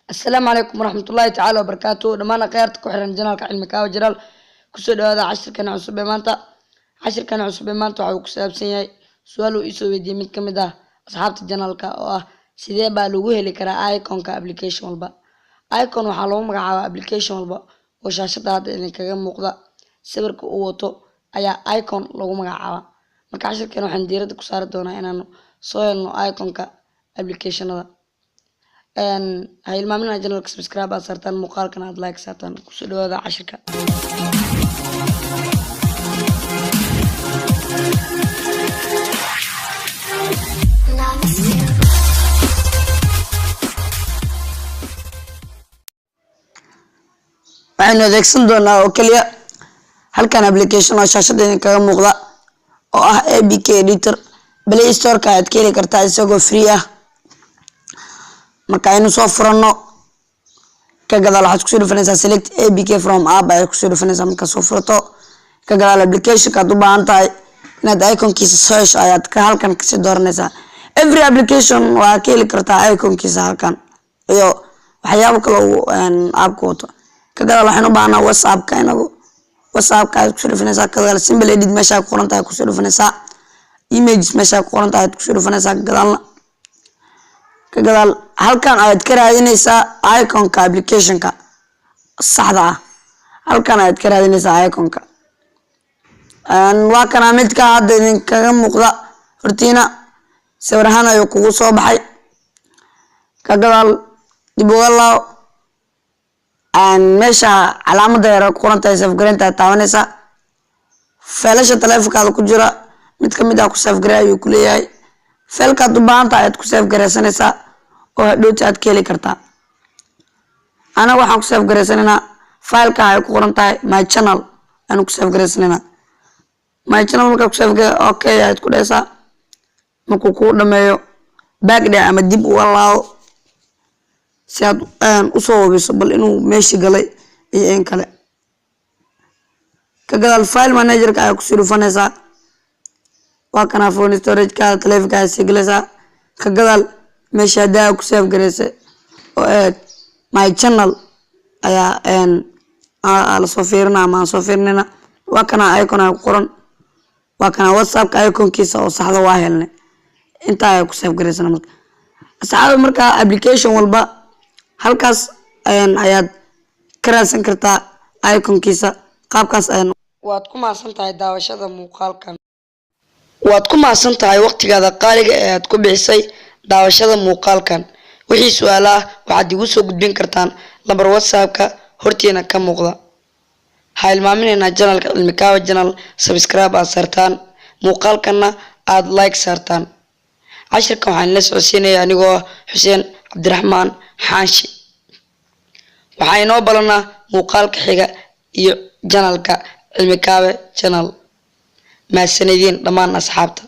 السلام عليكم ورحمة الله تعالى وبركاته. دمان قيرتك وحرن جنالك علمك وجرال كسود هذا عشر كان عصب مانتا وحاو كسابسين سؤالو إيسو ويدي ميد كميدا أصحاب الجنالك سيدي با لوغو هلي كرا ايكون كابليكيشن والبا ايكون waxaa lagu magacaabaa application walba oo shaashada hadda idin kaga muuqda sawirka uu wato ayaa icon lagu magacaabaa marka cashirkan waxaan diirada ku saari doonaa inaan soo helno iconka applicationada ha ilmaamina channelka subscribe aad saartaan muuqaalkan aad like saartaan ku soo dhawaada cashirka waxaan adeegsan doonaa oo kaliya halkan application oo shaashada idin kaga muuqda oo ah APK editor Play Store ka aad ka heli kartaa isagoo free ah marka aynu soo furano ka gadaal waxaad ku soo dhufanaysaa select APK from app ay ku soo dhufanaysaa marka soo furto ka gadaal application ka aad u baahan tahay inaad iconkiisa soo hesho ayaad ka halkan ka sii dooranaysaa every application waa ka heli kartaa iconkiisa halkan iyo waxyaabo kale oo app ku wato كذا الله حنو بعنا واتساب كأنه واتساب كأنه كسر فينيسا كذا سيمبل إديت مشى قرن تاعي كسر فينيسا إيميج مشى قرن تاعي كسر فينيسا كذا هل كان أذكر هذه نيسا أيكون كأبليكيشن كا صحدا هل كان أذكر هذه نيسا أيكون كا وكان عملت كهذا كم مقطع روتينا سورهنا يكون صباحي كذا يبغى الله meesha calaamada yar ku qoran tahay save gareynta taabanaysa faylasha taleefankaada ku jira mid kamid ah ku save gareey ayuu ku leeyahay faylkaad u baahan tahay aad ku save gareysanaysaa oo hadhowti aad ka heli kartaa ana waxaan ku save gareysanaynaa faylka ay ku qoran tahay my channel aan ku save gareysanaynaa my channel marka ku save garey okay aad ku dhaysaa markuu ku dhameeyo back day ama dib u laabo si aad u soo hubiso bal inuu meeshii galay iyo in kale ka gadaal file manager ka ayaa ku sii dhufanaysaa waa kana phone storage ka taleefanka ayaa sii galaysaa ka gadaal meesha haddaa ku save gareysay oo my channel ayaa la soo fiirinaa ama aan soo fiirinayna waa kana icon ayaa ku qoran waa kana whatsapp ka iconkiisa oo saxda waa helnay intaa ayaa ku save gareysana marka asxaabta marka application walba halkaas ayaad ka raadsan kartaa iconkiisa qaabkaas waad ku maasan tahay daawashada muuqaalkan waad ku maasan tahay waqtigaada qaaliga ee aad ku bixisay daawashada muuqaalkan wixii su'aalaha waxaad igu soo gudbin kartaan lambar whatsapp-ka hortiina ka muuqda ha ilmaaminayna channelka cilmikaawa channel subscribe aad saartaan muuqaalkanna aad like saartaan cashirkan waxaan la socodsiinaya anigoo Xuseen Cabdiraxmaan Xaashi waxaa inoo balanaa muuqaalka xiga iyo channelka cilmikaawe channel maasanidin dhammaan asxaabta